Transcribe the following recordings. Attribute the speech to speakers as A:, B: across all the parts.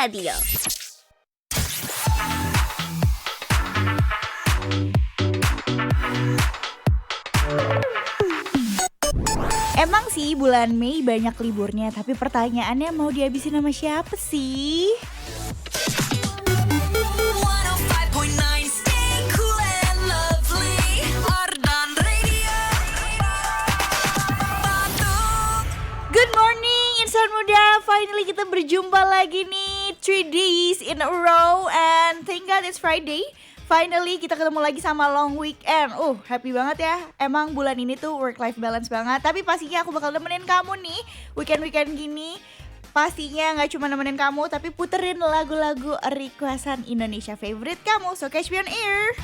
A: Radio. Emang sih bulan Mei banyak liburnya, tapi pertanyaannya mau dihabisin sama siapa sih? Good morning insan muda, finally kita berjumpa lagi nih 3 days in a row and thank God it's Friday. Finally kita ketemu lagi sama long weekend. Happy banget ya. Emang bulan ini tuh work life balance banget. Tapi pastinya aku bakal nemenin kamu nih weekend gini. Pastinya gak cuma nemenin kamu, tapi puterin lagu-lagu requestan Indonesia favorite kamu. So catch me on air.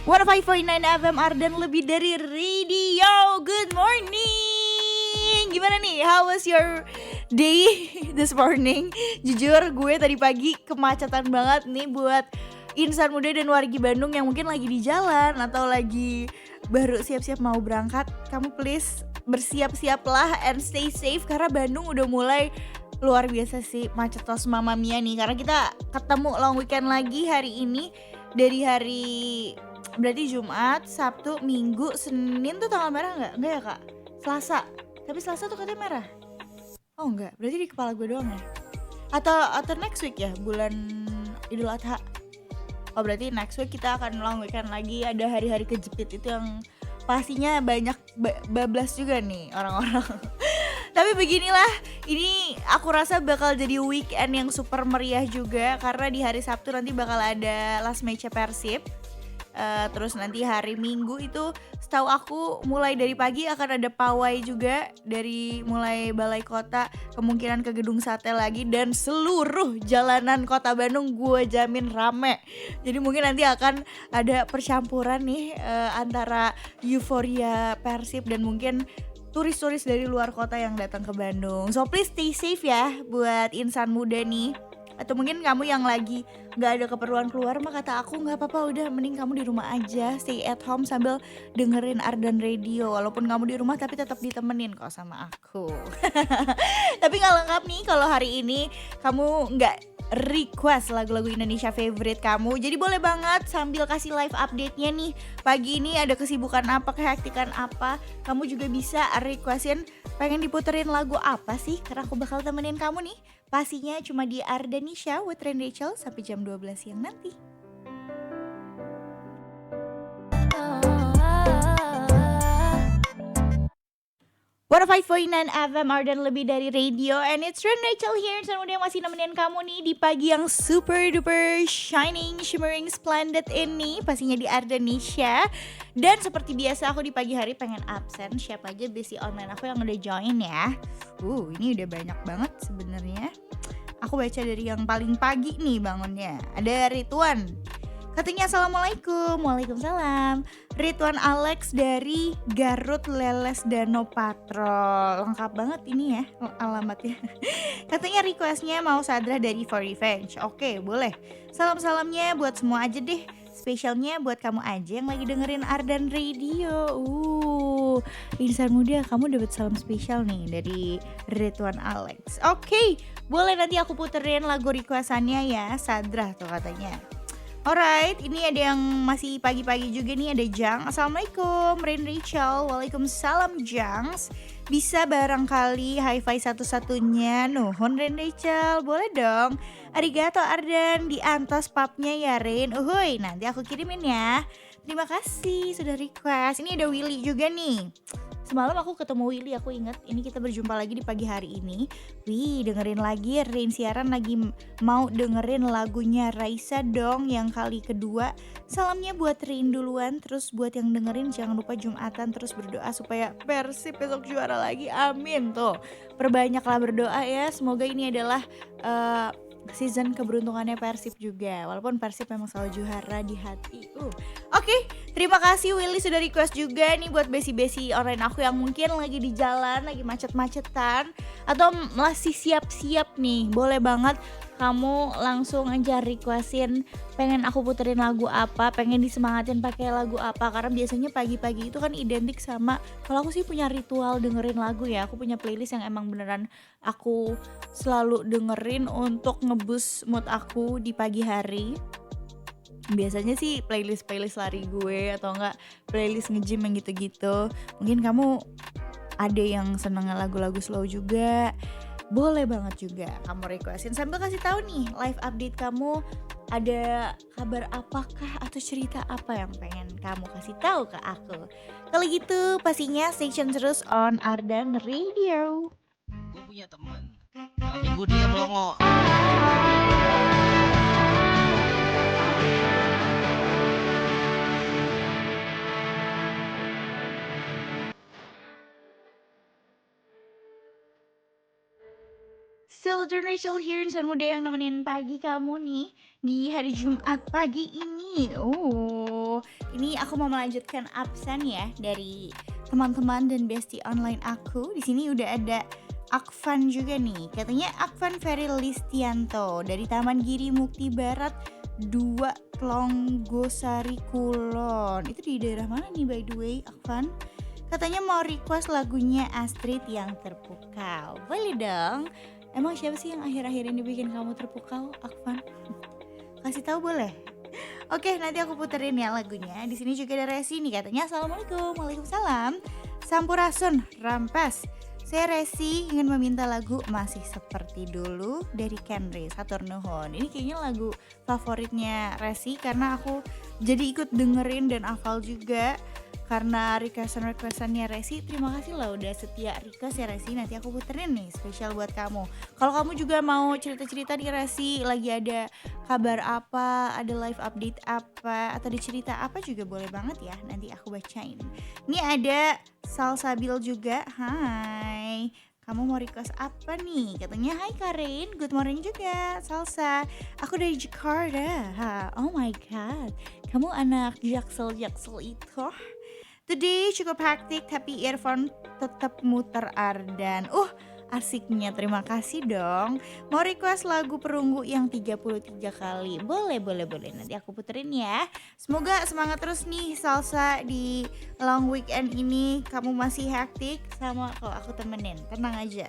A: One 5.9 FM Ardan lebih dari radio. Good morning. Gimana nih? How was your day this morning? Jujur gue tadi pagi kemacetan banget nih buat insan muda dan wargi Bandung yang mungkin lagi di jalan atau lagi baru siap-siap mau berangkat. Kamu please bersiap-siaplah and stay safe karena Bandung udah mulai luar biasa sih macetos Mamma Mia nih. Karena kita ketemu long weekend lagi hari ini dari hari berarti Jumat, Sabtu, Minggu, Senin tuh tanggal merah nggak? Nggak ya kak? Selasa. Tapi Selasa tuh katanya merah. Oh nggak, berarti di kepala gue doang ya? Atau next week ya, bulan Idul Adha. Oh berarti next week kita akan long weekend lagi. Ada hari-hari kejepit itu yang pastinya banyak bablas juga nih orang-orang. Tapi beginilah, ini aku rasa bakal jadi weekend yang super meriah juga. Karena di hari Sabtu nanti bakal ada last match Persib. Terus nanti hari Minggu itu setahu aku mulai dari pagi akan ada pawai juga dari mulai balai kota kemungkinan ke gedung sate lagi dan seluruh jalanan kota Bandung gue jamin rame. Jadi mungkin nanti akan ada percampuran nih antara euforia Persib dan mungkin turis-turis dari luar kota yang datang ke Bandung. So please stay safe ya buat insan muda nih. Atau mungkin kamu yang lagi gak ada keperluan keluar mah kata aku gak apa-apa, udah mending kamu di rumah aja, stay at home sambil dengerin Ardan Radio. Walaupun kamu di rumah tapi tetap ditemenin kok sama aku. Tapi gak lengkap nih kalau hari ini kamu gak request lagu-lagu Indonesia favorite kamu. Jadi boleh banget sambil kasih live update-nya nih. Pagi ini ada kesibukan apa, kehektikan apa, kamu juga bisa requestin pengen diputerin lagu apa sih, karena aku bakal temenin kamu nih. Pastinya cuma di Ardanisha with Ren Rachel sampai jam 12 siang nanti. One 5.9 FM Ardan lebih dari radio. And it's Ren Rachel here. Dan udah masih nemenin kamu nih di pagi yang super duper shining, shimmering, splendid ini. Pastinya di Ardanisha. Dan seperti biasa aku di pagi hari pengen absen. Siapa aja besi online aku yang udah join ya. Ini udah banyak banget sebenarnya. Aku baca dari yang paling pagi nih bangunnya. Ada Ridwan. Katanya assalamualaikum. Waalaikumsalam. Ridwan Alex dari Garut Leles Danau Patrol. Lengkap banget ini ya alamatnya. Katanya requestnya mau Sadra dari For Revenge. Oke boleh. Salam-salamnya buat semua aja deh. Spesialnya buat kamu aja yang lagi dengerin Ardan Radio. Insan muda, kamu dapat salam spesial nih dari Ridwan Alex. Oke, boleh nanti aku puterin lagu requestannya ya, Sadra tuh katanya. Alright, ini ada yang masih pagi-pagi juga nih, ada Jang. Assalamualaikum, Ren Rachel. Waalaikumsalam Jangs. Bisa barangkali hi-fi satu-satunya nuhun Ren Rachel, boleh dong. Arigato Ardan, di Antos pubnya ya Ren. Uhuy, nanti aku kirimin ya. Terima kasih sudah request. Ini ada Willy juga nih. Semalam aku ketemu Willy, aku ingat ini kita berjumpa lagi di pagi hari ini. Dengerin lagi Rain siaran lagi mau dengerin lagunya Raisa dong yang kali kedua. Salamnya buat Rain duluan, terus buat yang dengerin jangan lupa Jumatan terus berdoa supaya Persib besok juara lagi. Amin tuh. Perbanyaklah berdoa ya. Semoga ini adalah season keberuntungannya Persib juga. Walaupun Persib memang selalu juara di hati. Oke, terima kasih Willy sudah request juga nih buat besi-besi online aku yang mungkin lagi di jalan, lagi macet-macetan atau masih siap-siap nih. Boleh banget kamu langsung aja requestin pengen aku puterin lagu apa, pengen disemangatin pakai lagu apa, karena biasanya pagi-pagi itu kan identik sama, kalau aku sih punya ritual dengerin lagu ya, aku punya playlist yang emang beneran aku selalu dengerin untuk nge-boost mood aku di pagi hari. Biasanya sih playlist-playlist lari gue atau enggak playlist nge-gym yang gitu-gitu. Mungkin kamu ada yang seneng lagu-lagu slow juga, boleh banget juga kamu requestin sambil kasih tahu nih live update kamu, ada kabar apakah atau cerita apa yang pengen kamu kasih tahu ke aku. Kalau gitu pastinya stay tune terus on Ardan Radio.
B: Gue punya teman, minggu dia melongo.
A: Still Rachel here, insan muda yang nemenin pagi kamu nih di hari Jumat pagi ini. Ini aku mau melanjutkan absen ya dari teman-teman dan bestie online aku. Di sini udah ada Akvan juga nih. Katanya Akvan Ferry Listianto dari Taman Giri Mukti Barat 2 Tlonggosari Kulon. Itu di daerah mana nih by the way, Akvan? Katanya mau request lagunya Astrid yang Terpukau. Boleh dong. Emang siapa sih yang akhir-akhir ini bikin kamu terpukau, Akvan? Kasih tahu boleh? Oke, nanti aku puterin ya lagunya. Di sini juga ada Resi nih, katanya Assalamualaikum. Waalaikumsalam. Sampurasun, Rampas. Saya Resi ingin meminta lagu Masih Seperti Dulu dari Kenry, Satur Nuhun. Ini kayaknya lagu favoritnya Resi karena aku jadi ikut dengerin dan hafal juga. Karena requestan-requestannya Resi, terima kasih loh udah setia request ya Resi. Nanti aku puterin nih spesial buat kamu. Kalau kamu juga mau cerita-cerita nih Resi, lagi ada kabar apa, ada live update apa, atau dicerita apa juga boleh banget ya. Nanti aku bacain. Ini ada Salsabil juga. Hai, kamu mau request apa nih? Katanya hai Karin, good morning juga Salsa. Aku dari Jakarta. Oh my god, kamu anak Jaksel itu. Today cukup hektik tapi earphone tetap muter Ardan. Asiknya, terima kasih dong. Mau request lagu Perunggu yang 33 kali. Boleh. Nanti aku puterin ya. Semoga semangat terus nih Salsa di long weekend ini. Kamu masih hektik sama kalau aku temenin. Tenang aja.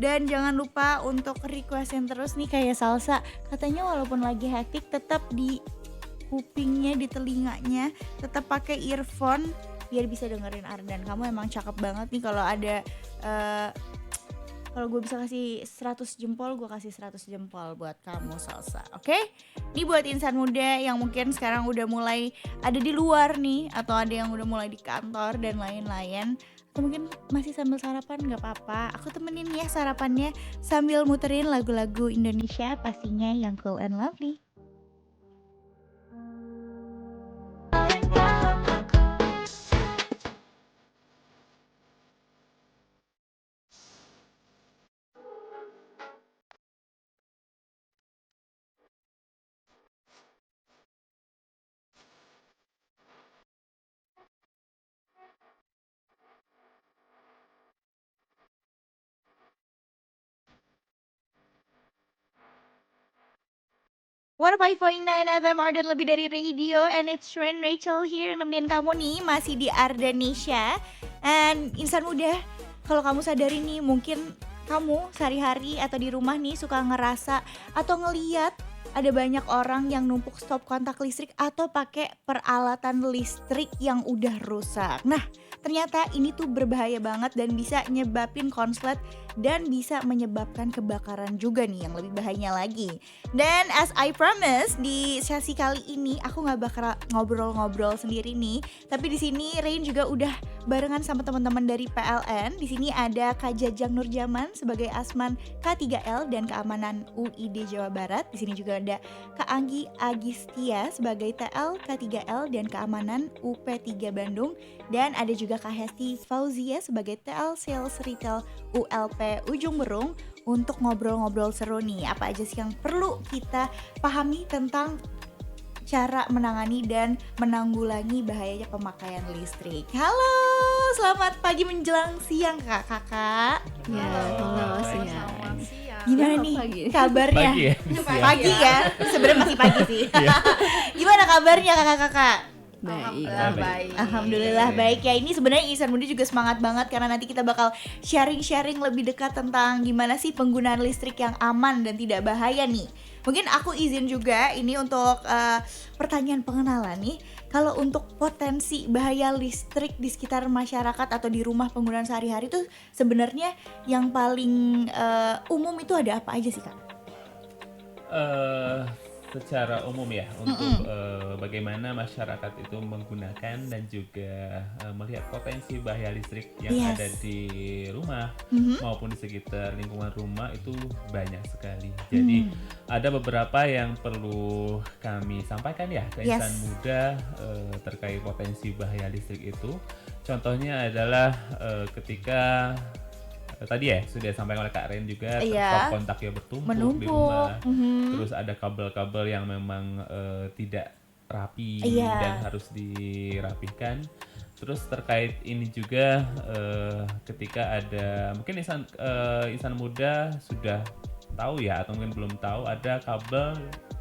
A: Dan jangan lupa untuk requestin terus nih kayak Salsa. Katanya walaupun lagi hektik tetap di kupingnya, di telinganya tetap pakai earphone biar bisa dengerin Ardan. Kamu emang cakep banget nih kalau ada kalau gue bisa kasih 100 jempol, gue kasih 100 jempol buat kamu Salsa. Oke? Ini buat insan muda yang mungkin sekarang udah mulai ada di luar nih, atau ada yang udah mulai di kantor dan lain-lain, atau mungkin masih sambil sarapan, gak apa-apa. Aku temenin ya sarapannya sambil muterin lagu-lagu Indonesia pastinya yang cool and lovely. What 5.9 FM Ardan lebih dari radio, and it's Ren Rachel here nemenin kamu nih masih di Ardanesia. And insan muda, kalau kamu sadari nih mungkin kamu sehari-hari atau di rumah nih suka ngerasa atau ngeliat ada banyak orang yang numpuk stop kontak listrik atau pakai peralatan listrik yang udah rusak. Nah, ternyata ini tuh berbahaya banget dan bisa nyebabin konslet dan bisa menyebabkan kebakaran juga nih yang lebih bahayanya lagi. Dan as I promise di sesi kali ini aku nggak bakal ngobrol-ngobrol sendiri nih, tapi di sini Rain juga udah barengan sama teman-teman dari PLN. Di sini ada Kak Jajang Nurjaman sebagai Asman K3L dan Keamanan UID Jawa Barat. Di sini juga ada Kak Anggi Agistia sebagai TL K3L dan Keamanan UP3 Bandung, dan ada juga Kak Hesti Fauzia sebagai TL Sales Retail ULP Ujung Berung untuk ngobrol-ngobrol seru nih. Apa aja sih yang perlu kita pahami tentang cara menangani dan menanggulangi bahayanya pemakaian listrik. Halo, selamat pagi menjelang siang kakak.
C: Ya, halo siang.
A: Gimana
C: Ya,
A: nih
C: pagi.
A: kabarnya?
D: Pagi ya?
A: Pagi ya, sebenarnya masih pagi sih. Gimana kabarnya kakak-kakak?
C: Baik.
A: Alhamdulillah baik ya. Ini sebenarnya Insan Muda juga semangat banget karena nanti kita bakal sharing-sharing lebih dekat tentang gimana sih penggunaan listrik yang aman dan tidak bahaya nih. Mungkin aku izin juga ini untuk pertanyaan pengenalan nih. Kalau untuk potensi bahaya listrik di sekitar masyarakat atau di rumah penggunaan sehari-hari tuh sebenarnya yang paling umum itu ada apa aja sih Kak?
D: Secara umum ya untuk bagaimana masyarakat itu menggunakan dan juga melihat potensi bahaya listrik yang ada di rumah maupun di sekitar lingkungan rumah itu banyak sekali. Jadi ada beberapa yang perlu kami sampaikan ya ke insan muda terkait potensi bahaya listrik itu. Contohnya adalah ketika tadi ya sudah disampaikan oleh Kak Ren juga, stop kontaknya bertumpuk di rumah, terus ada kabel-kabel yang memang tidak rapi dan harus dirapihkan. Terus terkait ini juga ketika ada mungkin insan muda sudah tahu ya atau mungkin belum tahu ada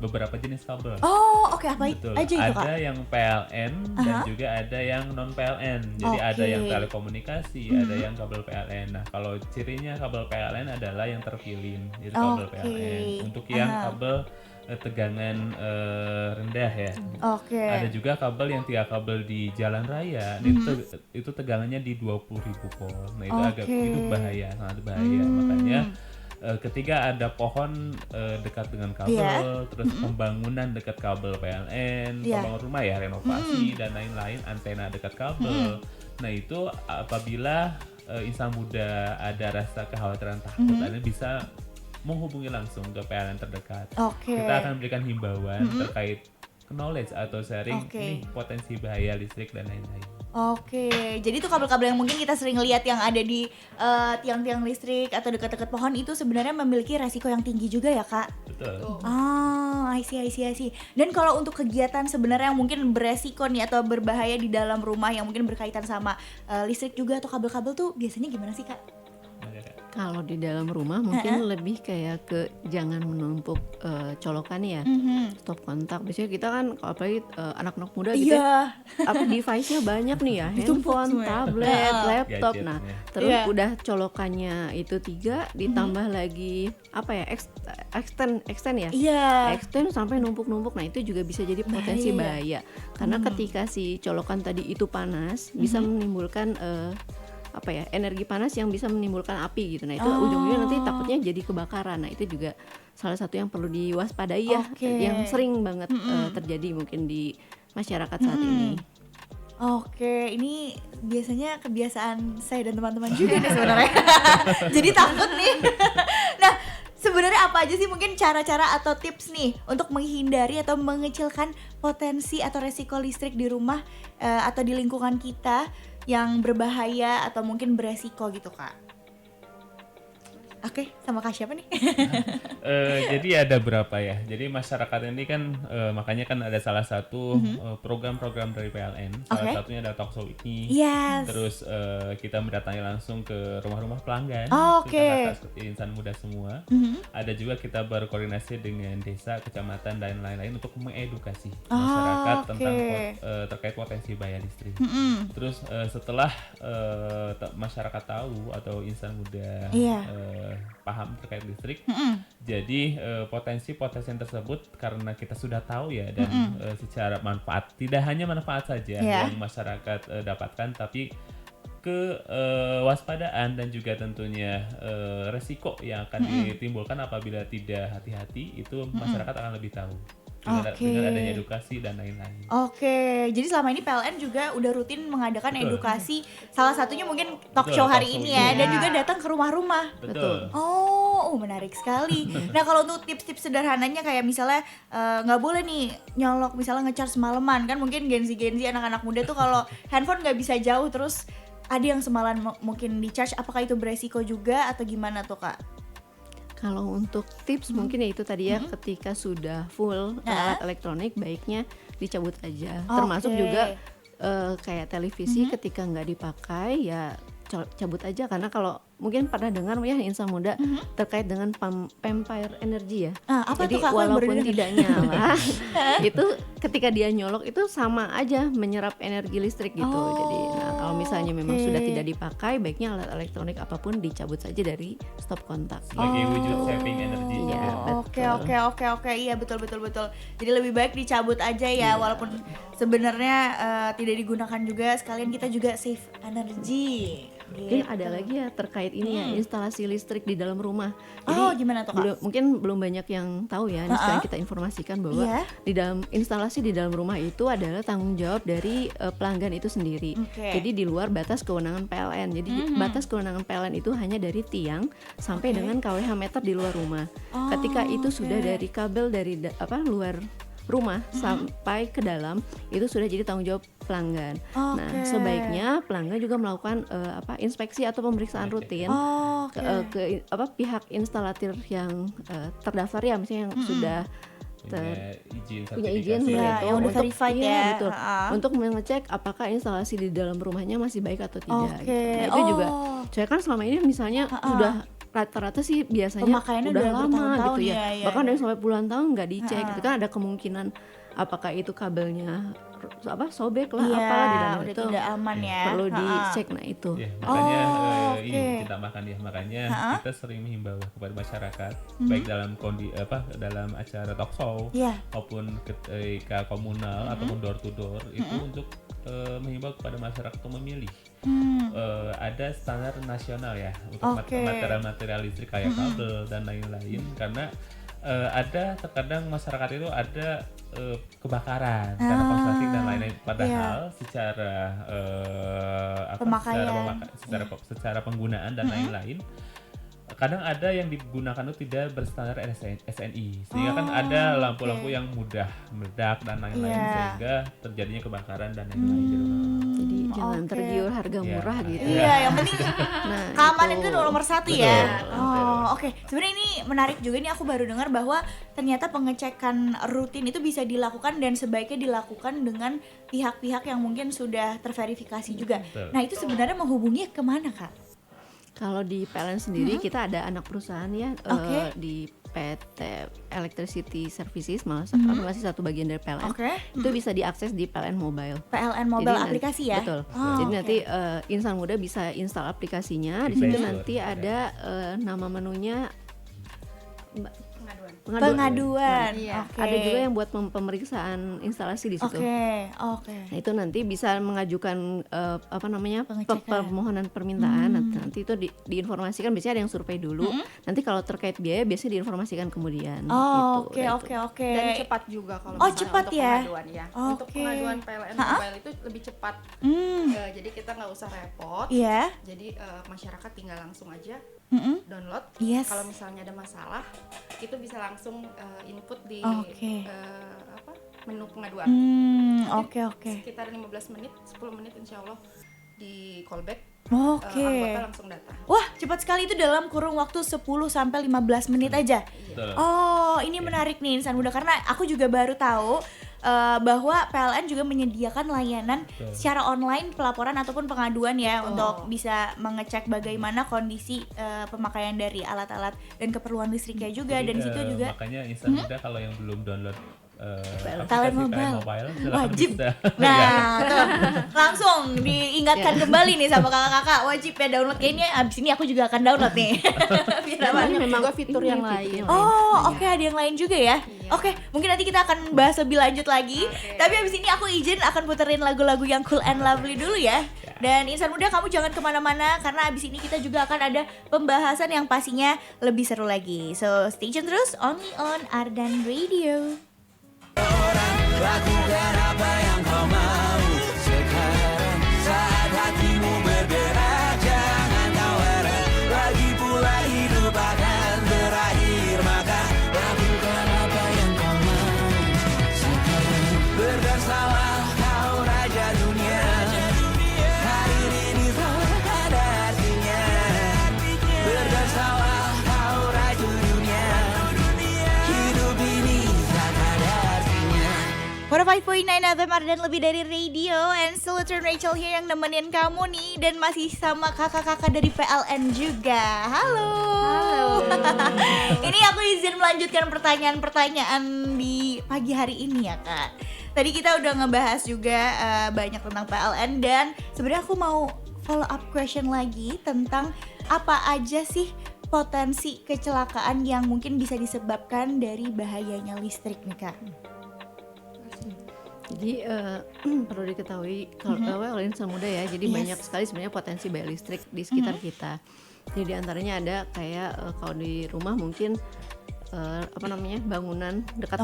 D: beberapa jenis kabel.
A: Oh, oke, apa
D: Betul.
A: aja itu Kak?
D: Ada yang PLN dan juga ada yang non PLN. Jadi ada yang telekomunikasi, ada yang kabel PLN. Nah, kalau cirinya kabel PLN adalah yang terpilih, itu kabel PLN. Untuk yang kabel tegangan rendah ya. Ada juga kabel yang tiga kabel di jalan raya. Itu tegangannya di 20.000 volt. Nah, itu itu bahaya, sangat bahaya. Makanya ketika ada pohon dekat dengan kabel, terus pembangunan dekat kabel PLN, pembangun rumah ya, renovasi dan lain-lain, antena dekat kabel. Nah itu apabila insan muda ada rasa kekhawatiran takut, Anda bisa menghubungi langsung ke PLN terdekat. Kita akan berikan himbauan terkait knowledge atau sharing nih potensi bahaya listrik dan lain-lain.
A: Jadi itu kabel-kabel yang mungkin kita sering lihat yang ada di tiang-tiang listrik atau dekat-dekat pohon itu sebenarnya memiliki resiko yang tinggi juga ya Kak?
D: Betul.
A: I see. Dan kalau untuk kegiatan sebenarnya yang mungkin beresiko nih atau berbahaya di dalam rumah yang mungkin berkaitan sama listrik juga atau kabel-kabel tuh biasanya gimana sih Kak?
C: Kalau di dalam rumah mungkin lebih kayak ke jangan menumpuk colokan ya, stop kontak. Biasanya kita kan apalagi anak-anak muda gitu ya, device-nya banyak nih ya, handphone, tablet, laptop. Nah, terus udah colokannya itu 3 ditambah lagi apa ya, extend ya, extend sampai numpuk-numpuk. Nah itu juga bisa jadi potensi bahaya karena ketika si colokan tadi itu panas bisa menimbulkan energi panas yang bisa menimbulkan api gitu. Nah itu ujung-ujungnya nanti takutnya jadi kebakaran. Nah itu juga salah satu yang perlu diwaspadai ya, yang sering banget terjadi mungkin di masyarakat saat ini.
A: Ini biasanya kebiasaan saya dan teman-teman juga nih sebenarnya. Jadi takut nih. Nah, sebenarnya apa aja sih mungkin cara-cara atau tips nih untuk menghindari atau mengecilkan potensi atau resiko listrik di rumah atau di lingkungan kita yang berbahaya atau mungkin beresiko gitu Kak? Sama Kak siapa nih?
D: Jadi ada berapa ya. Jadi masyarakat ini kan makanya kan ada salah satu program-program dari PLN. Salah satunya ada Talkshow ini. Terus kita mendatangi langsung ke rumah-rumah pelanggan. Kita seperti insan muda semua. Ada juga kita berkoordinasi dengan desa, kecamatan dan lain-lain untuk mengedukasi masyarakat tentang terkait potensi bahaya listrik. Terus setelah masyarakat tahu atau insan muda paham terkait listrik, jadi potensi-potensi tersebut karena kita sudah tahu ya dan secara manfaat, tidak hanya manfaat saja yang masyarakat dapatkan, tapi kewaspadaan dan juga tentunya resiko yang akan ditimbulkan apabila tidak hati-hati itu masyarakat akan lebih tahu dengan adanya edukasi dan lain-lain.
A: Jadi selama ini PLN juga udah rutin mengadakan edukasi, salah satunya mungkin talk show hari ini ya, dan juga datang ke rumah-rumah.
D: Betul.
A: Menarik sekali. Nah kalau untuk tips-tips sederhananya kayak misalnya nggak boleh nih nyolok misalnya ngecharge semalaman, kan mungkin Gen Z anak-anak muda tuh kalau handphone nggak bisa jauh terus ada yang semalam mungkin di charge, apakah itu beresiko juga atau gimana tuh Kak?
C: Kalau untuk tips mungkin ya itu tadi ya, ketika sudah full alat elektronik baiknya dicabut aja. Termasuk juga kayak televisi ketika nggak dipakai ya cabut aja, karena kalau mungkin pernah dengar ya insan muda terkait dengan vampire energy ya.
A: Apa
C: Jadi
A: tuh, Kak? Aku
C: walaupun
A: baru dengar.
C: tidak nyala itu ketika dia nyolok itu sama aja menyerap energi listrik gitu. Jadi kalau misalnya memang sudah tidak dipakai, baiknya alat elektronik apapun dicabut saja dari stop kontak.
D: Sebagai wujud saving energi
C: Iya,
D: juga.
A: Oke, iya betul. Jadi lebih baik dicabut aja ya, walaupun sebenarnya tidak digunakan juga, sekalian kita juga save energi.
C: Mungkin ada lagi ya terkait ini ya, instalasi listrik di dalam rumah.
A: Gimana tuh, Kak?
C: Mungkin belum banyak yang tahu ya. Ini sekarang kita informasikan bahwa di dalam instalasi di dalam rumah itu adalah tanggung jawab dari pelanggan itu sendiri. Jadi di luar batas kewenangan PLN. Jadi batas kewenangan PLN itu hanya dari tiang sampai dengan kWh meter di luar rumah. Ketika itu sudah dari kabel dari luar rumah sampai ke dalam, itu sudah jadi tanggung jawab pelanggan. Nah, sebaiknya pelanggan juga melakukan inspeksi atau pemeriksaan rutin ke pihak instalator yang terdaftar ya, misalnya yang sudah punya izin
D: sertifikasi.
C: ya,
A: yang udah verified ya.
C: Betul. Untuk mengecek apakah instalasi di dalam rumahnya masih baik atau tidak. Nah, itu juga saya kan selama ini misalnya sudah rata-rata sih biasanya
A: pemakaiannya
C: udah
A: udah
C: lama
A: bertahun-tahun
C: gitu ya,
A: ya.
C: bahkan dari sampai puluhan tahun nggak dicek. Itu kan ada kemungkinan apakah itu kabelnya sobek lah, apalah di dalam
A: udah
C: itu
A: tidak aman ya.
C: perlu dicek. Nah itu
D: Ya, makanya ini kita makan ya, makanya kita sering menghimbau kepada masyarakat baik dalam dalam acara talk show maupun ketika komunal ataupun door to door itu untuk menghimbau kepada masyarakat untuk memilih. Ada standar nasional ya untuk material-material listrik kayak kabel dan lain-lain, karena ada terkadang masyarakat itu ada kebakaran karena korsleting dan lain-lain, padahal secara secara penggunaan dan lain-lain kadang ada yang digunakan itu tidak berstandar SNI, sehingga kan ada lampu-lampu yang mudah meledak dan lain-lain sehingga terjadinya kebakaran dan lain-lain di rumah.
C: jadi jangan tergiur harga murah gitu.
A: Iya, yang penting keamanan itu nomor satu ya.
D: Betul.
A: Sebenarnya ini menarik juga nih, aku baru dengar bahwa ternyata pengecekan rutin itu bisa dilakukan dan sebaiknya dilakukan dengan pihak-pihak yang mungkin sudah terverifikasi juga. Nah, itu sebenarnya menghubungi kemana, Kak?
C: Kalau di PLN sendiri kita ada anak perusahaan ya, di PT Electricity Services, masih satu bagian dari PLN. Itu bisa diakses di PLN Mobile.
A: PLN Mobile
C: Jadi
A: aplikasi ya?
C: Betul. Jadi nanti insan muda bisa install aplikasinya. Di situ nanti ada nama menunya
A: pengaduan.
C: Ada juga yang buat pemeriksaan instalasi di situ. Nah, itu nanti bisa mengajukan permohonan permintaan. Nanti itu diinformasikan, biasanya ada yang survei dulu. Nanti kalau terkait biaya biasanya diinformasikan kemudian.
A: Oke.
E: Dan cepat juga kalau
A: cepat
E: untuk
A: ya?
E: pengaduan ya. Untuk pengaduan PLN Mobile itu lebih cepat. Jadi kita nggak usah repot. Jadi masyarakat tinggal langsung aja download. Kalau misalnya ada masalah, itu bisa langsung input di menu pengaduan. Sekitar 15 menit, 10 menit insya Allah di callback. Anggota langsung datang.
A: Wah, cepat sekali, itu dalam kurun waktu 10-15 menit aja. Ini menarik nih insan muda, karena aku juga baru tahu bahwa PLN juga menyediakan layanan secara online pelaporan ataupun pengaduan ya, untuk bisa mengecek bagaimana kondisi pemakaian dari alat-alat dan keperluan listriknya juga.
D: Jadi,
A: dan di situ juga
D: makanya insan muda kalau yang belum download
A: PLN Mobile wajib.
D: Bisa.
A: Nah, tuh, langsung diingatkan kembali nih sama kakak-kakak, wajib ya download. Kayaknya abis ini aku juga akan download nih. Biar
C: Banyak
A: apa?
C: memang
E: juga fitur yang lain.
A: Ada yang lain juga ya. Mungkin nanti kita akan bahas lebih lanjut lagi. Tapi abis ini aku izin akan puterin lagu-lagu yang cool and lovely dulu ya. Dan insan muda, kamu jangan kemana-mana, karena abis ini kita juga akan ada pembahasan yang pastinya lebih seru lagi. So stay tune terus only on Ardan Radio.
F: Lakukan apa yang kau mau sekarang, saat hatimu bergerak, jangan kau harap lagi pula hidup akan berakhir. Maka lakukan apa yang kau mau sekarang. Berdansalah kau raja dunia, hari ini tak ada artinya. Berdansalah kau raja dunia.
A: 105.9 FM Ardan lebih dari radio. And still Rachel here yang nemenin kamu nih. Dan masih sama kakak-kakak dari PLN juga. Halo. Ini aku izin melanjutkan pertanyaan-pertanyaan di pagi hari ini ya Kak. Tadi kita udah ngebahas juga banyak tentang PLN. Dan sebenarnya aku mau follow up question lagi tentang apa aja sih potensi kecelakaan yang mungkin bisa disebabkan dari bahayanya listrik nih Kak.
C: Jadi perlu diketahui kalau insan muda ya, jadi banyak sekali sebenarnya potensi bahaya listrik di sekitar kita. Jadi di antaranya ada kayak kalau di rumah mungkin bangunan dekat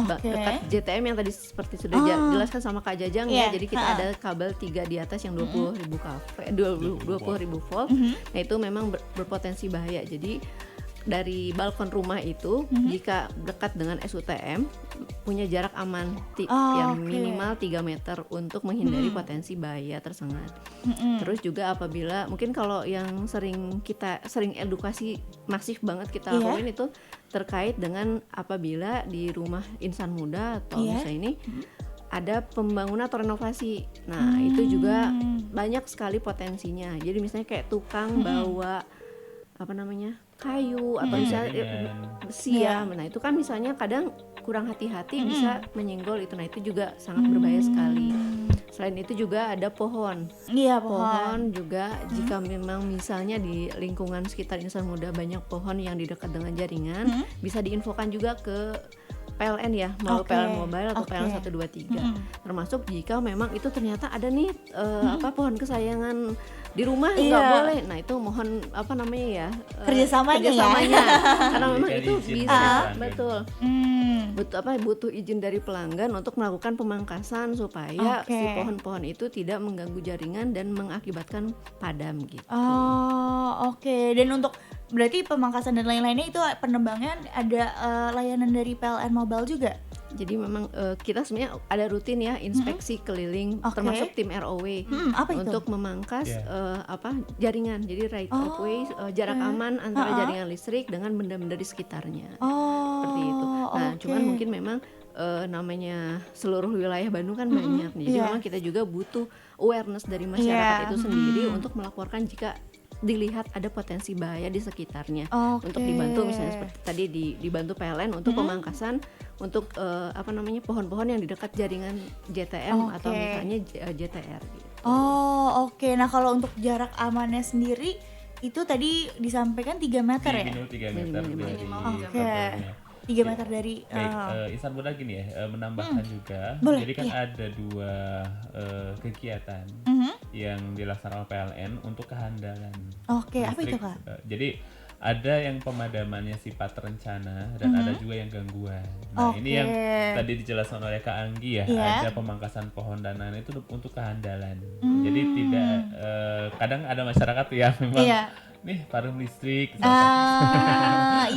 C: JTM yang tadi seperti sudah dijelaskan sama Kak Jajang ya. Jadi kita ada kabel 3 di atas yang 20.000 volt. Nah itu memang berpotensi bahaya. Jadi dari balkon rumah itu jika dekat dengan SUTM punya jarak aman yang minimal 3 meter untuk menghindari potensi bahaya tersengat. Terus juga apabila mungkin kalau yang sering edukasi masif banget kita lakuin itu terkait dengan apabila di rumah insan muda atau misalnya ini ada pembangunan atau renovasi. Nah itu juga banyak sekali potensinya. Jadi misalnya kayak tukang bawa kayu atau misalnya besi ya. Nah itu kan misalnya kadang kurang hati-hati bisa menyenggol itu. Nah itu juga sangat berbahaya sekali. Selain itu juga ada pohon. Pohon juga jika memang misalnya di lingkungan sekitar insan muda banyak pohon yang di dekat dengan jaringan, bisa diinfokan juga ke PLN ya, melalui PLN Mobile atau PLN 123. Termasuk jika memang itu ternyata ada nih pohon kesayangan di rumah nggak boleh. Nah itu mohon kerjasamanya karena memang itu bisa butuh izin dari pelanggan untuk melakukan pemangkasan supaya si pohon-pohon itu tidak mengganggu jaringan dan mengakibatkan padam gitu.
A: Dan untuk berarti pemangkasan dan lain-lainnya itu penebangan ada layanan dari PLN Mobile juga?
C: Jadi memang kita sebenarnya ada rutin ya inspeksi keliling termasuk tim ROW untuk memangkas jaringan. Jadi right of way jarak aman antara jaringan listrik dengan benda-benda di sekitarnya. Seperti itu. Nah, cuman mungkin memang namanya seluruh wilayah Bandung kan banyak. Jadi memang kita juga butuh awareness dari masyarakat itu sendiri untuk melaporkan jika dilihat ada potensi bahaya di sekitarnya untuk dibantu misalnya seperti tadi dibantu PLN untuk pemangkasan untuk pohon-pohon yang di dekat jaringan JTM atau misalnya JTR gitu.
A: Nah kalau untuk jarak amannya sendiri itu tadi disampaikan 3 meter ya?
D: Minimal 3 meter dari
A: 3 meter dari
D: insan muda gini ya, menambahkan juga.
A: Boleh,
D: jadi kan ada 2 kegiatan yang dilaksanakan oleh PLN untuk kehandalan listrik.
A: Apa itu Kak?
D: Jadi ada yang pemadamannya sifat terencana dan ada juga yang gangguan. Nah ini yang tadi dijelaskan oleh Kak Anggi ya, ada pemangkasan pohon dan lain itu untuk kehandalan. Jadi tidak kadang ada masyarakat yang memang nih parum listrik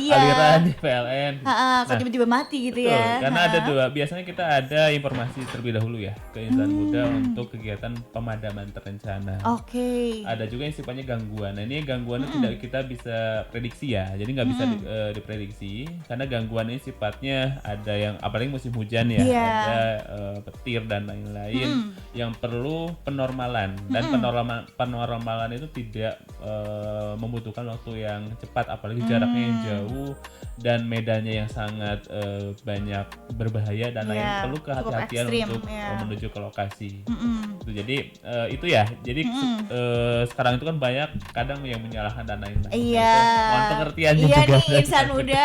D: aliran di PLN
A: kok tiba-tiba mati gitu ya.
D: Karena ada 2, biasanya kita ada informasi terlebih dahulu ya ke insan muda untuk kegiatan pemadaman terencana. Ada juga yang sifatnya gangguan. Nah ini gangguannya tidak kita bisa prediksi ya, jadi nggak bisa diprediksi karena gangguan ini sifatnya ada yang apalagi musim hujan ya, ada petir dan lain-lain yang perlu penormalan dan penormalan itu tidak membutuhkan waktu yang cepat, apalagi jaraknya yang jauh dan medannya yang sangat banyak berbahaya dan lain perlu kehati-hatian untuk menuju ke lokasi. Jadi itu ya. Jadi sekarang itu kan banyak kadang yang menyalahkan dan lain-lain. Mohon pengertiannya juga.
A: Nih insan muda,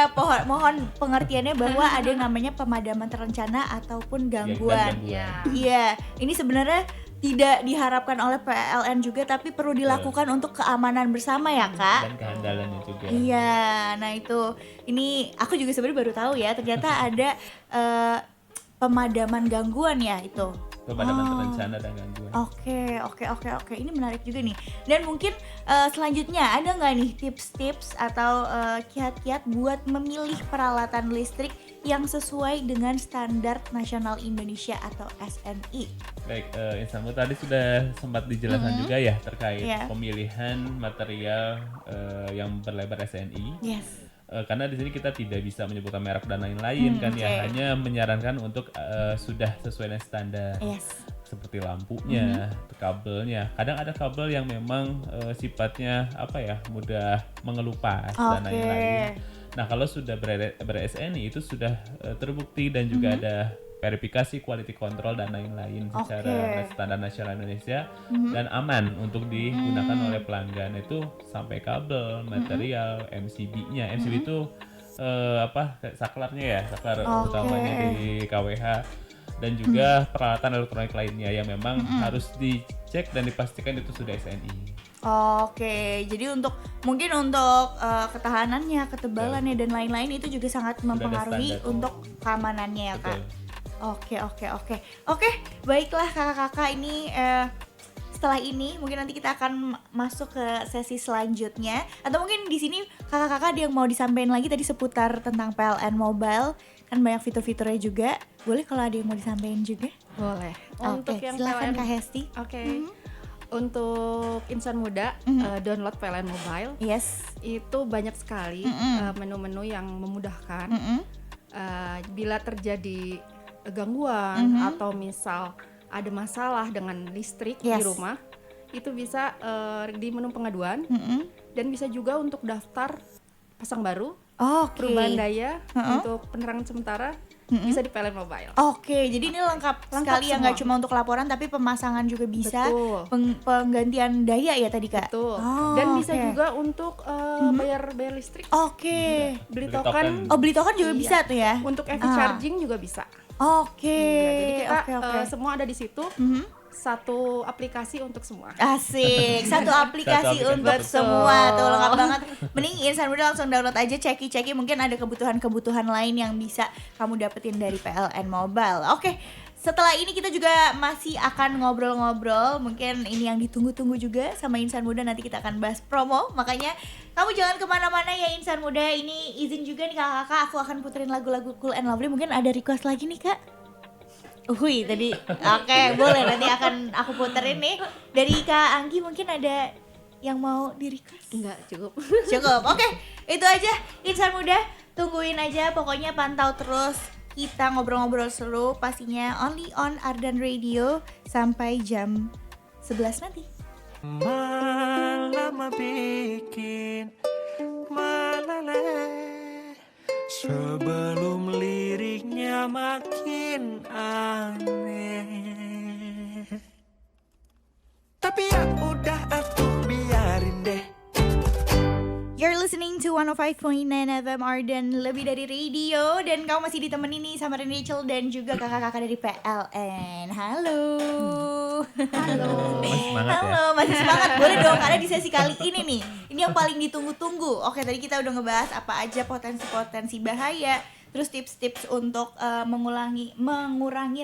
A: mohon pengertiannya bahwa ada namanya pemadaman terencana ataupun gangguan. Ini sebenarnya tidak diharapkan oleh PLN juga, tapi perlu dilakukan untuk keamanan bersama ya Kak.
D: Dan kehandalannya juga.
A: Nah itu, ini aku juga sebenarnya baru tahu ya, ternyata ada pemadaman gangguan ya itu.
D: Pemadaman terencana dan gangguan.
A: Oke. Ini menarik juga nih. Dan mungkin selanjutnya ada nggak nih tips-tips atau kiat-kiat buat memilih peralatan listrik yang sesuai dengan standar nasional Indonesia atau SNI?
D: Baik, Insan Muda tadi sudah sempat dijelaskan juga ya terkait pemilihan material yang berlebar SNI. karena di sini kita tidak bisa menyebutkan merek dan lain-lain kan ya, hanya menyarankan untuk sudah sesuai dengan standar. Seperti lampunya, kabelnya. Kadang ada kabel yang memang sifatnya apa ya, mudah mengelupas dan lain-lain. Nah, kalau sudah ber-SNI itu sudah terbukti dan juga ada verifikasi quality control dan lain-lain secara standar nasional Indonesia dan aman untuk digunakan oleh pelanggan. Itu sampai kabel, material, MCB-nya. MCB itu saklarnya ya, saklar utamanya di KWH, dan juga peralatan elektronik lainnya yang memang harus dicek dan dipastikan itu sudah SNI.
A: Jadi mungkin untuk ketahanannya, ketebalannya dan lain-lain itu juga sangat mempengaruhi untuk keamanannya ya Kak. Oke, baiklah kakak-kakak, ini setelah ini mungkin nanti kita akan masuk ke sesi selanjutnya, atau mungkin di sini kakak-kakak ada yang mau disampaikan lagi tadi seputar tentang PLN Mobile, kan banyak fitur-fiturnya juga. Boleh kalau ada yang mau disampaikan juga?
E: Boleh. Untuk yang
A: silakan
E: PLN,
A: Kak Hesti.
E: Untuk insan muda, download PLN Mobile. Itu banyak sekali menu-menu yang memudahkan. Bila terjadi gangguan atau misal ada masalah dengan listrik di rumah, itu bisa di menu pengaduan, dan bisa juga untuk daftar pasang baru, perubahan daya untuk penerangan sementara, bisa di PLN Mobile.
A: Jadi ini lengkap sekali ya, nggak cuma untuk laporan tapi pemasangan juga bisa. Penggantian daya ya tadi Kak.
E: Dan bisa juga untuk bayar listrik. Beli token.
A: Beli token juga bisa tuh ya.
E: Untuk EV charging juga bisa.
A: Jadi
E: kita semua ada di situ. Satu aplikasi untuk semua.
A: Asik, satu aplikasi untuk semua. Tuh lengkap banget. Mending insan muda langsung download aja, ceki-ceki, mungkin ada kebutuhan-kebutuhan lain yang bisa kamu dapetin dari PLN Mobile. Setelah ini kita juga masih akan ngobrol-ngobrol, mungkin ini yang ditunggu-tunggu juga sama insan muda. Nanti kita akan bahas promo, makanya kamu jangan kemana-mana ya insan muda. Ini izin juga nih kakak-kakak, aku akan puterin lagu-lagu Cool and Lovely. Mungkin ada request lagi nih Kak? Tadi boleh, nanti akan aku puterin nih. Dari Kak Anggi mungkin ada yang mau di request?
C: Enggak, cukup.
A: Itu aja insan muda, tungguin aja, pokoknya pantau terus. Kita ngobrol-ngobrol seru pastinya only on Ardan Radio sampai jam 11 nanti.
F: Malam bikin meleleh sebelum liriknya makin aneh. Tapi ya udah, aku biarin deh.
A: You're listening to 105.9 FM Ardan, lebih dari radio. Dan kamu masih ditemenin nih sama Rachel dan juga kakak-kakak dari PLN. Halo.
D: Masih semangat ya?
A: Halo, masih semangat. Boleh dong, karena di sesi kali ini nih, ini yang paling ditunggu-tunggu. Tadi kita udah ngebahas apa aja potensi-potensi bahaya, terus tips-tips untuk mengurangi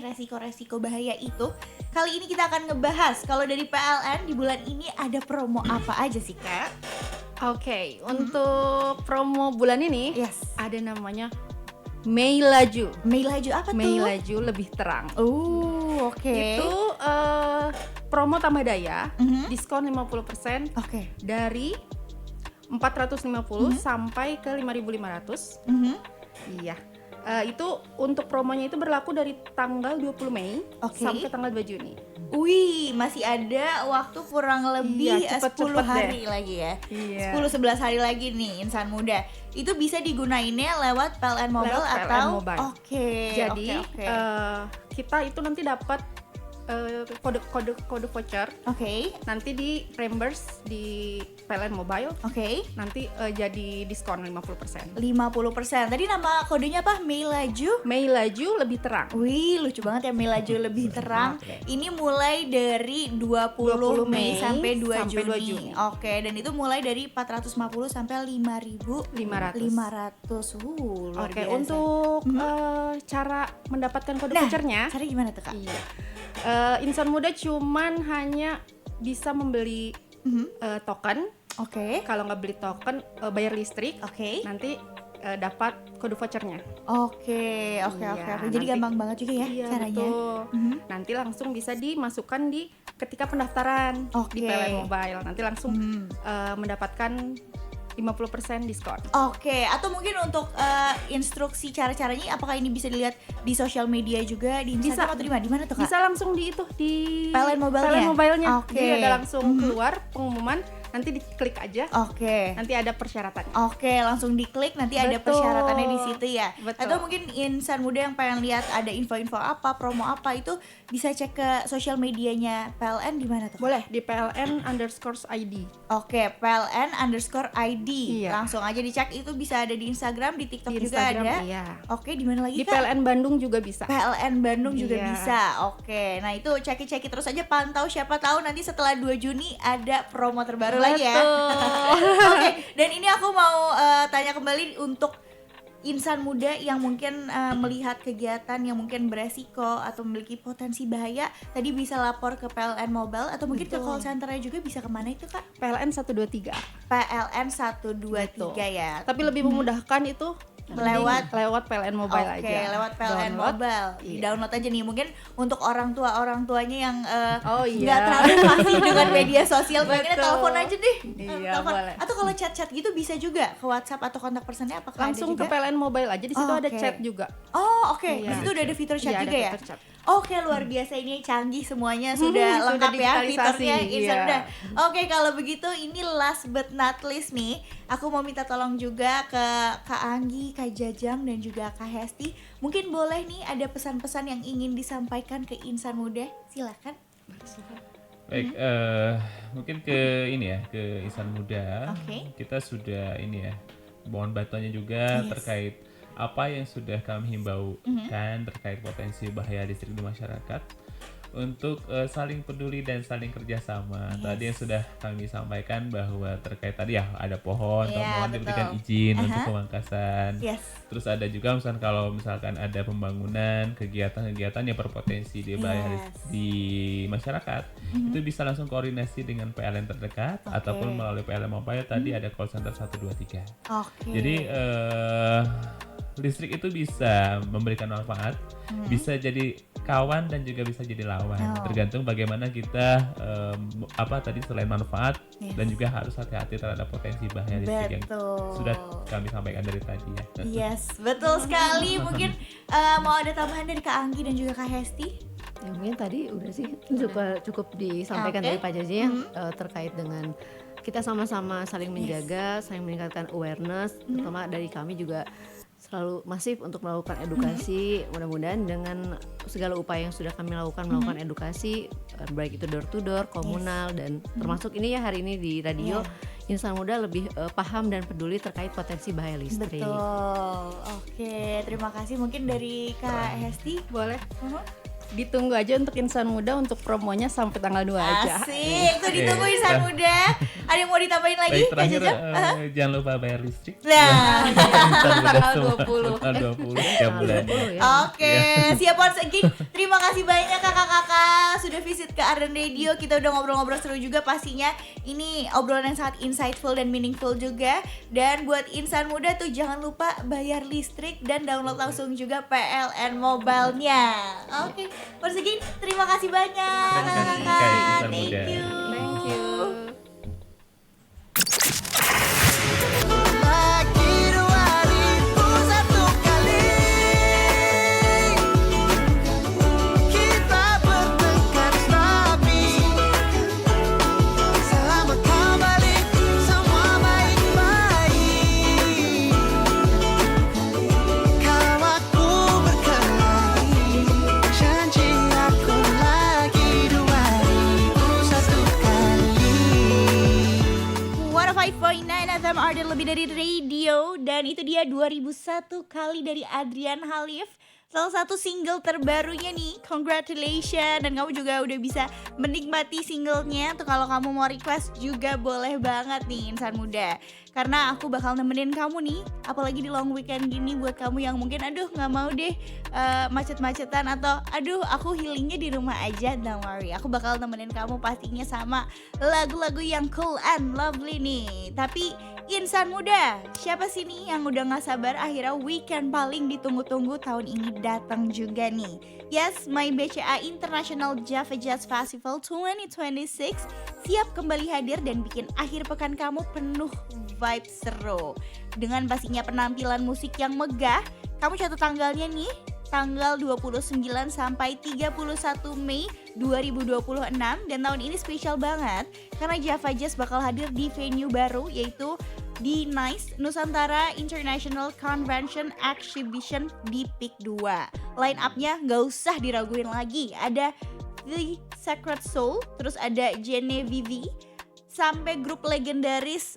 A: resiko-resiko bahaya itu. Kali ini kita akan ngebahas kalau dari PLN di bulan ini ada promo apa aja sih Kak?
E: Untuk promo bulan ini ada namanya Mei Laju.
A: Mei Laju apa tuh?
E: Mei Laju lebih terang. Itu promo tambah daya, diskon 50% dari 450 sampai ke 5.500. Iya. Itu untuk promonya itu berlaku dari tanggal 20 Mei sampai tanggal 2 Juni.
A: Masih ada waktu kurang lebih 10 hari lagi ya. 10-11 hari lagi nih insan muda. Itu bisa digunainnya lewat PLN Mobile atau
E: Mobile. Jadi kita itu nanti dapat kode voucher. Nanti di reimburse di PLN Mobile. Nanti jadi diskon 50%.
A: 50%. Tadi nama kodenya apa? Mei Laju?
E: Mei Laju lebih terang.
A: Lucu banget ya, Mei Laju lebih terang. Ini mulai dari 20 Mei sampai 2 Juni. Dan itu mulai dari 450 sampai 5.500. Luar biasa.
E: Untuk cara mendapatkan kode vouchernya.
A: Cara gimana tuh Kak?
E: Insan muda cuman hanya bisa membeli token. Kalau nggak beli token, bayar listrik. Nanti dapat kode vouchernya.
A: Jadi gampang banget juga ya caranya.
E: Nanti langsung bisa dimasukkan ketika pendaftaran di PLN Mobile. Nanti langsung mendapatkan 50% diskon.
A: Oke, atau mungkin untuk instruksi cara-caranya apakah ini bisa dilihat di sosial media juga, di Instagram atau di mana? Di mana tuh, Kak?
E: Bisa langsung di itu di
A: PLN Mobile-nya.
E: Oke. Jadi ada langsung keluar pengumuman, nanti diklik aja.
A: Oke.
E: Nanti ada persyaratannya.
A: Oke, langsung diklik nanti ada
E: Betul.
A: persyaratannya di situ ya.
E: Betul.
A: Atau mungkin insan muda yang pengen lihat ada info-info apa, promo apa itu bisa cek ke sosial medianya PLN di mana tuh?
E: Boleh di PLN_ID.
A: Oke, PLN_ID.
E: Iya.
A: Langsung aja dicek, itu bisa ada di Instagram, di TikTok
E: Di
A: juga
E: Instagram,
A: ada.
E: iya.
A: Oke, di mana lagi,
E: Di
A: Kak?
E: PLN Bandung juga bisa.
A: PLN Bandung juga
E: Iya.
A: bisa. Oke, nah itu ceki-ceki terus aja, pantau, siapa tahu nanti setelah 2 Juni ada promo terbaru lagi ya. Oke, dan ini aku mau tanya kembali untuk insan muda yang mungkin melihat kegiatan yang mungkin beresiko atau memiliki potensi bahaya, tadi bisa lapor ke PLN Mobile atau mungkin ke call centernya juga, bisa kemana itu, Kak?
E: PLN 123.
A: PLN 123 ya.
E: Tapi lebih memudahkan itu
A: Lewat
E: PLN Mobile aja.
A: Oke, lewat PLN
E: Download.
A: Mobile.
E: Iya.
A: Download aja nih. Mungkin untuk orang tuanya yang
E: Oh iya.
A: nggak terlalu fasih dengan media sosial, pengennya
E: Betul.
A: telepon aja deh.
E: Iya,
A: Telepon.
E: boleh.
A: Atau kalau chat-chat gitu bisa juga ke WhatsApp atau kontak personnya, apakah
E: Langsung
A: ada
E: ke
A: juga?
E: PLN Mobile aja, di situ
A: Oh,
E: ada
A: oke.
E: chat juga.
A: Oh, oke. Di
E: Iya.
A: situ udah ada fitur chat
E: Iya, ada
A: juga ya?
E: fitur chat.
A: Oke, luar biasa, ini canggih semuanya, sudah
E: Sudah
A: lengkap ya
E: digitalisasi,
A: fiturnya.
E: iya.
A: Sudah. Oke, kalau begitu ini last but not least nih, aku mau minta tolong juga ke Kak Anggi, Kak Jajang dan juga Kak Hesti. Mungkin boleh nih ada pesan-pesan yang ingin disampaikan ke insan muda? Silakan.
D: Baik, mungkin ke ini ya, ke insan muda.
A: Oke.
D: Kita sudah ini ya, mohon bantuannya juga
A: Yes.
D: terkait apa yang sudah kami himbaukan terkait potensi bahaya listrik di masyarakat, untuk saling peduli dan saling kerjasama. Tadi yang sudah kami sampaikan bahwa terkait tadi ya ada pohon,
A: Iya,
D: mohon
A: betul.
D: diberikan izin untuk
A: Aha.
D: pemangkasan.
A: Yes.
D: Terus ada juga kalau misalkan ada pembangunan, kegiatan-kegiatan yang berpotensi di bahaya
A: Yes.
D: di masyarakat, itu bisa langsung koordinasi dengan PLN terdekat
A: Oke.
D: ataupun melalui PLN Mobile. Tadi ada call center 123.
A: Oke.
D: Jadi listrik itu bisa memberikan manfaat, bisa jadi kawan dan juga bisa jadi lawan.
A: Oh.
D: Tergantung bagaimana kita tadi selain manfaat
A: Yes.
D: dan juga harus hati-hati terhadap potensi bahaya listrik yang
A: Betul.
D: sudah kami sampaikan dari tadi ya.
A: Yes, betul sekali. Mungkin mau ada tambahan dari Kak Anggi dan juga Kak Hesti?
C: Ya mungkin tadi udah sih cukup disampaikan
A: Oke.
C: dari Pak Jaji ya, terkait dengan kita sama-sama saling menjaga, saling meningkatkan awareness, terutama dari kami juga selalu masif untuk melakukan edukasi. Mudah-mudahan dengan segala upaya yang sudah kami lakukan, melakukan edukasi, baik itu door to door, komunal, dan termasuk ini ya hari ini di radio, insan muda lebih paham dan peduli terkait potensi bahaya listrik.
A: Betul. Oke, terima kasih. Mungkin dari Kak Hesti?
E: Boleh. Ditunggu aja untuk insan muda untuk promonya sampai tanggal 2 aja.
A: Asik, tuh ditunggu insan muda. Ada yang mau ditambahin lagi?
D: Baik,
A: Kak
D: terakhir
A: Jajang?
D: jangan lupa bayar listrik.
A: Nah.
E: Tanggal 20.
D: Tanggal 20 tiap bulan.
A: Oke, siap once again. Terima kasih banyak kakak-kakak sudah visit ke Ardan Radio. Kita udah ngobrol-ngobrol seru juga pastinya. Ini obrolan yang sangat insightful dan meaningful juga. Dan buat insan muda tuh jangan lupa bayar listrik dan download langsung juga PLN Mobile-nya. Oke, once again terima kasih banyak
D: Terima kasih,
A: kakak-kakak.
D: Kak Insan
A: Thank
D: Muda.
A: you.
E: Thank you.
F: Lagi 2001 kali kita bertengkar, tapi selama kau balik semua baik-baik. Kalau aku berkelahi, janji aku lagi 2001 kali.
A: 105.9 FM Ardan lebih dari radio. Dan itu dia 2001 kali dari Adrian Halif, salah satu single terbarunya nih. Congratulations. Dan kamu juga udah bisa menikmati singlenya. Tuh kalau kamu mau request juga boleh banget nih insan muda, karena aku bakal nemenin kamu nih, apalagi di long weekend gini. Buat kamu yang mungkin aduh gak mau deh macet-macetan, atau aduh aku healingnya di rumah aja, don't worry, aku bakal nemenin kamu pastinya sama lagu-lagu yang cool and lovely nih. Tapi insan muda, siapa sih nih yang udah gak sabar akhirnya weekend paling ditunggu-tunggu tahun ini datang juga nih? Yes, My BCA International Java Jazz Festival 2026 siap kembali hadir dan bikin akhir pekan kamu penuh vibe seru. Dengan pastinya penampilan musik yang megah, kamu catat tanggalnya nih, tanggal 29 sampai 31 Mei 2026. Dan tahun ini spesial banget karena Java Jazz bakal hadir di venue baru, yaitu di NICE Nusantara International Convention Exhibition di PIK 2. Line up-nya gak usah diraguin lagi, ada The Sacred Soul, terus ada Genevieve, sampai grup legendaris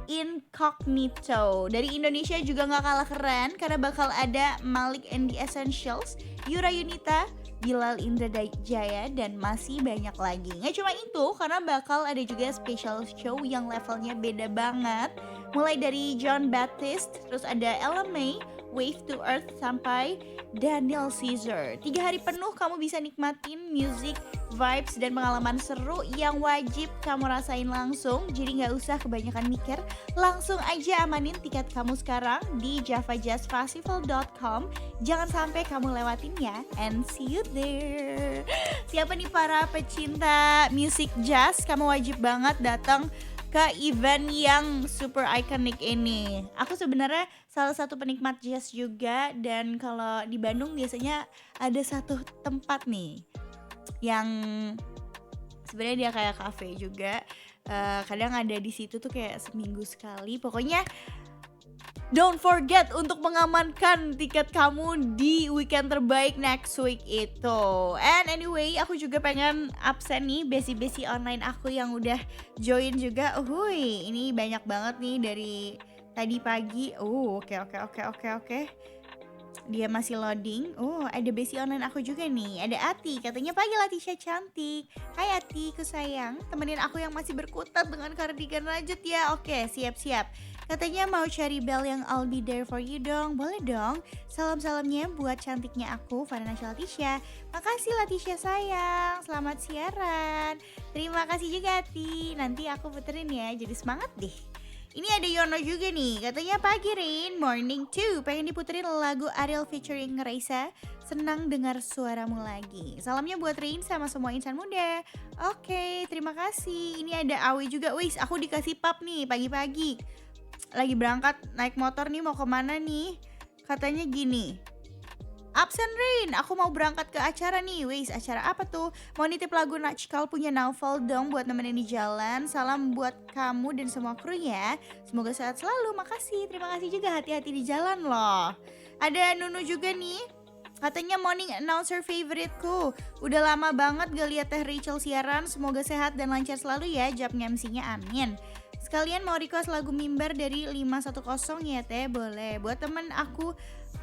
A: Incognito. Dari Indonesia juga gak kalah keren karena bakal ada Malik and the Essentials, Yura Yunita, Bilal Indrajaya, dan masih banyak lagi. Gak cuma itu, karena bakal ada juga special show yang levelnya beda banget. Mulai dari John Baptiste, terus ada Ella May, Wave to Earth, sampai Daniel Caesar. 3 hari penuh kamu bisa nikmatin music, vibes, dan pengalaman seru yang wajib kamu rasain langsung. Jadi gak usah kebanyakan mikir, langsung aja amanin tiket kamu sekarang di javajazzfestival.com. Jangan sampai kamu lewatin ya, and see you there. Siapa nih para pecinta music jazz, kamu wajib banget datang ke event yang super ikonik ini. Aku sebenarnya salah satu penikmat jazz juga, dan kalau di Bandung biasanya ada satu tempat nih yang sebenarnya dia kayak cafe juga. Kadang ada di situ tuh kayak seminggu sekali. Pokoknya don't forget untuk mengamankan tiket kamu di weekend terbaik next week itu. And anyway, aku juga pengen absen nih besi-besi online aku yang udah join juga. Uhuy, ini banyak banget nih dari tadi pagi. Oke. Dia masih loading. Ada besi online aku juga nih. Ada Ati, katanya pagi Latisha cantik. Hai Ati, ku sayang. Temenin aku yang masih berkutat dengan kardigan rajut ya. Oke, siap-siap. Katanya mau cari bel yang I'll be there for you dong. Boleh dong. Salam-salamnya buat cantiknya aku, Vanessa Latisha. Makasih Latisha sayang. Selamat siaran. Terima kasih juga Ati. Nanti aku puterin ya, jadi semangat deh. Ini ada Yono juga nih, katanya pagi Rin, morning too. Pengen diputerin lagu Ariel featuring Raisa. Senang dengar suaramu lagi. Salamnya buat Rin sama semua insan muda. Oke, terima kasih. Ini ada Awi juga. Wih, aku dikasih pap nih pagi-pagi. Lagi berangkat naik motor nih, mau kemana nih? Katanya gini, absen Rin, aku mau berangkat ke acara nih. Wis, acara apa tuh? Mau nitip lagu Natchkal punya Naufal dong buat nemenin di jalan. Salam buat kamu dan semua kru ya. Semoga sehat selalu, makasih. Terima kasih juga, hati-hati di jalan loh. Ada Nunu juga nih, katanya morning announcer favoriteku. Udah lama banget gak liat Teh Rachel siaran. Semoga sehat dan lancar selalu ya, job MC-nya, amin. Sekalian mau request lagu Mimbar dari 510 ya Teh, boleh. Buat temen aku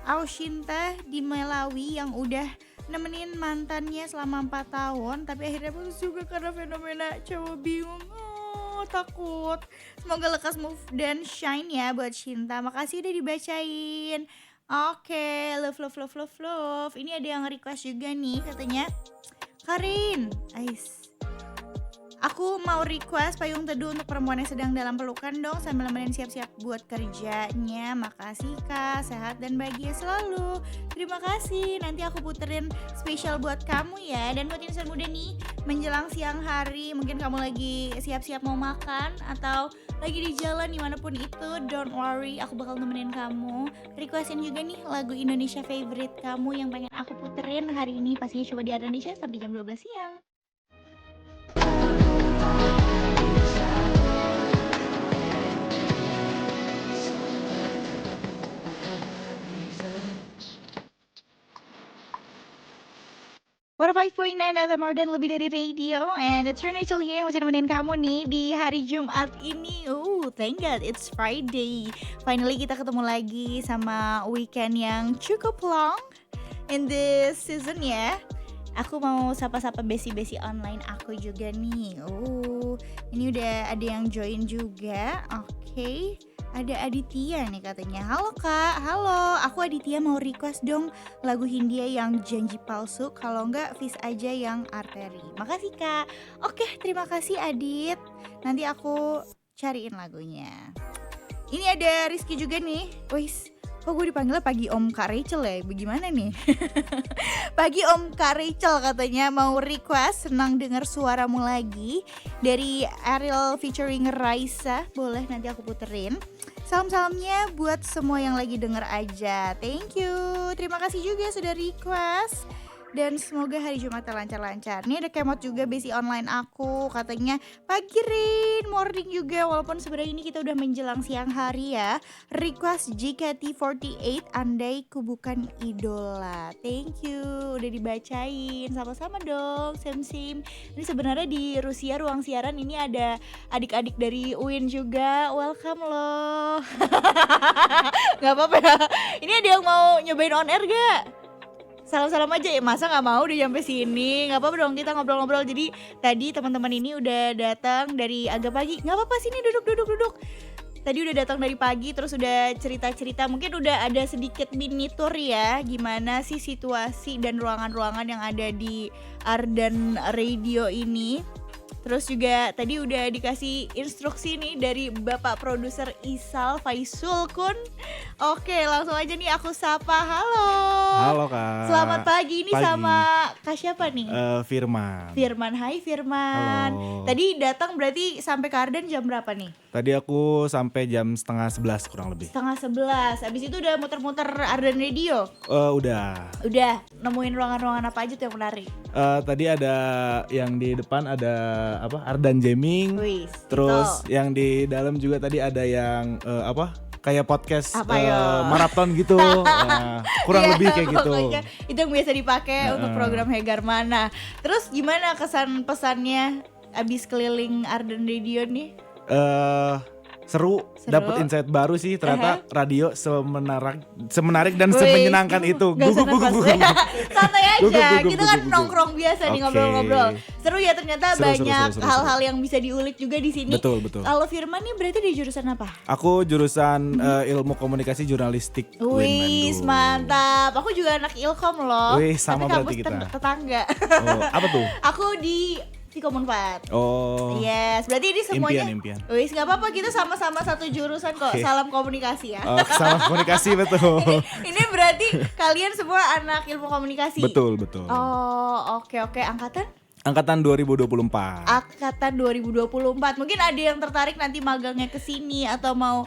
A: Aushinta di Melawi yang udah nemenin mantannya selama 4 tahun, tapi akhirnya putus juga karena fenomena cowok bingung. Takut. Semoga lekas move dan shine ya buat Shinta. Makasih udah dibacain. Oke, love. Ini ada yang request juga nih, katanya Karin, aku mau request payung teduh untuk perempuan yang sedang dalam pelukan dong, sambil nemenin siap-siap buat kerjanya. Makasih Kak, sehat dan bahagia selalu. Terima kasih, nanti aku puterin spesial buat kamu ya. Dan buat insan muda nih, menjelang siang hari, mungkin kamu lagi siap-siap mau makan atau lagi di jalan dimanapun itu, don't worry, aku bakal nemenin kamu. Requestin juga nih lagu Indonesia favorite kamu yang pengen aku puterin hari ini. Pastinya coba di Indonesia sampai jam 12 siang. What 5.9 FM dan lebih dari radio, and it's Rachel here yang masih nemenin kamu nih di hari Jumat ini. Thank God it's Friday. Finally kita ketemu lagi sama weekend yang cukup long in this season ya. Aku mau sapa-sapa besi-besi online aku juga nih. Ini udah ada yang join juga. Oke. Ada Aditya nih katanya. Halo Kak, halo. Aku Aditya mau request dong lagu Hindia yang Janji Palsu. Kalau enggak Fish aja yang Arteri. Makasih Kak. Oke, terima kasih Adit. Nanti aku cariin lagunya. Ini ada Rizky juga nih. Wih, Kok gue dipanggilnya Pagi Om Kak Rachel ya? Bagaimana nih? Pagi Om Kak Rachel katanya mau request Senang Dengar Suaramu Lagi dari Ariel featuring Raisa. Boleh nanti aku puterin. Salam-salamnya buat semua yang lagi denger aja. Thank you. Terima kasih juga sudah request. Dan semoga hari Jumatnya lancar-lancar. Nih ada kemot juga besi online aku. Katanya pagi Rin, morning juga. Walaupun sebenarnya ini kita udah menjelang siang hari ya. Request JKT48 Andai Ku Bukan Idola. Thank you, udah dibacain. Sama-sama dong, same-same. Ini sebenarnya di Rusia ruang siaran ini ada adik-adik dari UIN juga. Welcome loh. Gak apa-apa ya. Ini ada yang mau nyobain on air gak? Salam-salam aja ya, masa gak mau udah sampai sini. Gak apa-apa dong, kita ngobrol-ngobrol. Jadi tadi teman-teman ini udah datang dari agak pagi. Gak apa-apa, sini duduk. Tadi udah datang dari pagi, terus udah cerita-cerita. Mungkin udah ada sedikit mini tour ya, gimana sih situasi dan ruangan-ruangan yang ada di Ardan Radio ini. Terus juga tadi udah dikasih instruksi nih dari Bapak Produser Isal Faisul Kun. Oke, langsung aja nih aku sapa. Halo.
G: Halo Kak.
A: Selamat pagi. Ini
G: Pagi.
A: sama Kak siapa nih?
G: Firman.
A: Firman, hai Firman.
G: Halo.
A: Tadi datang berarti sampai ke Ardan jam berapa nih?
G: Tadi aku sampai jam 10:30 kurang lebih.
A: 10:30. Abis itu udah muter-muter Ardan Radio?
G: Udah.
A: Udah, nemuin ruangan-ruangan apa aja tuh yang menarik?
G: Tadi ada yang di depan ada apa? Ardan Jamming.
A: Wis,
G: Terus
A: gitu.
G: yang di dalam juga tadi ada yang kayak podcast
A: Apa yo?
G: maraton gitu. Kurang
A: Iya,
G: lebih kayak gitu.
A: pokoknya itu yang biasa dipakai untuk program Hegar Mana. Terus gimana kesan pesannya abis keliling Ardan Radio nih?
G: Seru, dapat insight baru sih. Ternyata radio semenarik dan
A: Wih,
G: semenyenangkan itu.
A: gak seneng pas. Santai aja, kita kan
G: Gugup.
A: nongkrong biasa nih,
G: Oke.
A: ngobrol-ngobrol. Seru ya, ternyata
G: Seru,
A: banyak
G: seru.
A: hal-hal yang bisa diulik juga di sini.
G: Betul.
A: Kalau Firman nih berarti di jurusan apa?
G: Aku jurusan ilmu komunikasi jurnalistik UIN
A: Wih,
G: Bandung.
A: mantap. Aku juga anak Ilkom loh.
G: Wih, sama
A: Tapi
G: berarti
A: kampus
G: kita.
A: tetangga.
G: Oh, apa tuh?
A: Aku di Vkom 4.
G: Oh.
A: Yes, berarti ini semuanya.
G: Impian.
A: Wis, nggak apa-apa, kita sama-sama satu jurusan kok.
G: Oke.
A: Salam komunikasi ya.
G: Salah komunikasi betul.
A: Ini berarti kalian semua anak ilmu komunikasi.
G: Betul.
A: Oh, oke. Angkatan?
G: Angkatan 2024.
A: Angkatan 2024. Mungkin ada yang tertarik nanti magangnya ke sini atau mau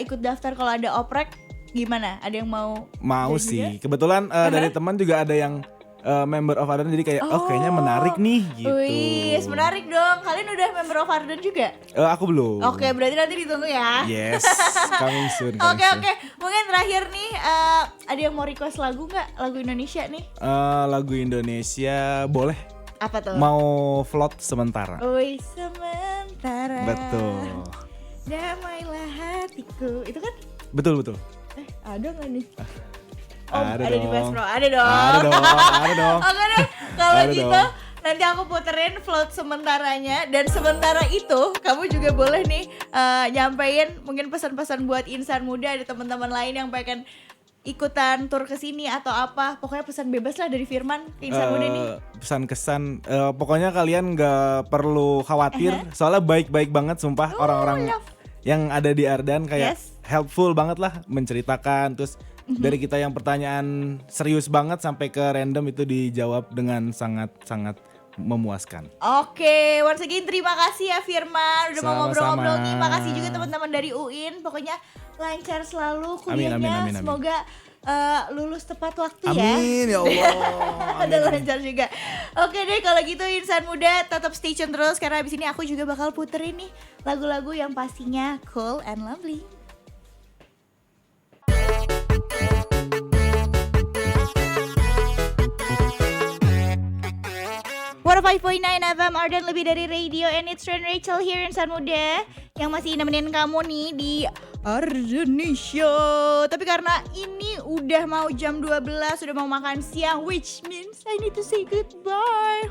A: ikut daftar kalau ada oprek. Gimana? Ada yang mau?
G: Mau
A: jadi
G: sih.
A: juga?
G: Kebetulan dari teman juga ada yang member of Ardan, jadi kayak kayaknya menarik nih gitu.
A: Wih, menarik dong. Kalian udah member of Ardan juga?
G: Aku belum.
A: Oke, berarti nanti ditunggu ya.
G: Yes, coming soon.
A: Oke. Mungkin terakhir nih, ada yang mau request lagu nggak? Lagu Indonesia nih?
G: Lagu Indonesia boleh.
A: Apa tuh?
G: Mau float sementara.
A: Wih, sementara.
G: Betul.
A: Damailah hatiku. Itu kan?
G: Betul.
A: Ada nggak nih?
G: Ada
A: ada di
G: dong.
A: Best Pro. Ada dong.
G: Ada dong.
A: Oke deh, kalau
G: Ada
A: gitu
G: dong.
A: nanti aku puterin float sementaranya. Dan sementara itu kamu juga boleh nih nyampein mungkin pesan-pesan buat insan muda. Ada teman-teman lain yang pengen ikutan tur ke sini atau apa. Pokoknya pesan bebas lah dari Firman ke insan muda nih.
G: Pesan kesan pokoknya kalian gak perlu khawatir. Soalnya baik-baik banget sumpah. Orang-orang yang ada di Ardan kayak helpful banget lah, menceritakan. Terus dari kita yang pertanyaan serius banget sampai ke random itu dijawab dengan sangat-sangat memuaskan.
A: Oke, once again terima kasih ya Firman udah mau
G: Sama-sama.
A: ngobrol-ngobrol nih. Makasih juga teman-teman dari UIN. Pokoknya lancar selalu kuliahnya.
G: Amin.
A: Semoga lulus tepat waktu ya.
G: Amin ya Allah.
A: Ada lancar juga. Oke deh, kalau gitu insan muda tetap stay tune terus karena abis ini aku juga bakal puterin nih lagu-lagu yang pastinya cool and lovely. 105.9 FM Ardan lebih dari radio, and it's Ren Rachel here insan muda yang masih nemenin kamu nih di Ardanisha. Tapi karena ini udah mau jam 12, udah mau makan siang, which means I need to say goodbye.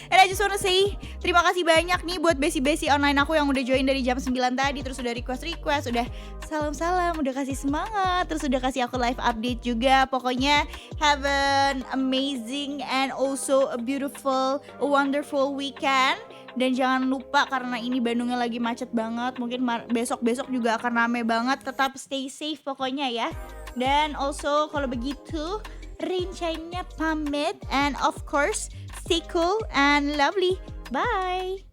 A: And I just wanna say terima kasih banyak nih buat besi-besi online aku yang udah join dari jam 9 tadi. Terus udah request, udah salam-salam, udah kasih semangat, terus udah kasih aku live update juga. Pokoknya have an amazing and also a beautiful, a wonderful weekend. Dan jangan lupa karena ini Bandungnya lagi macet banget, mungkin besok-besok juga akan rame banget. Tetap stay safe pokoknya ya. Dan also kalau begitu Rincainnya pamit, and of course stay cool and lovely. Bye.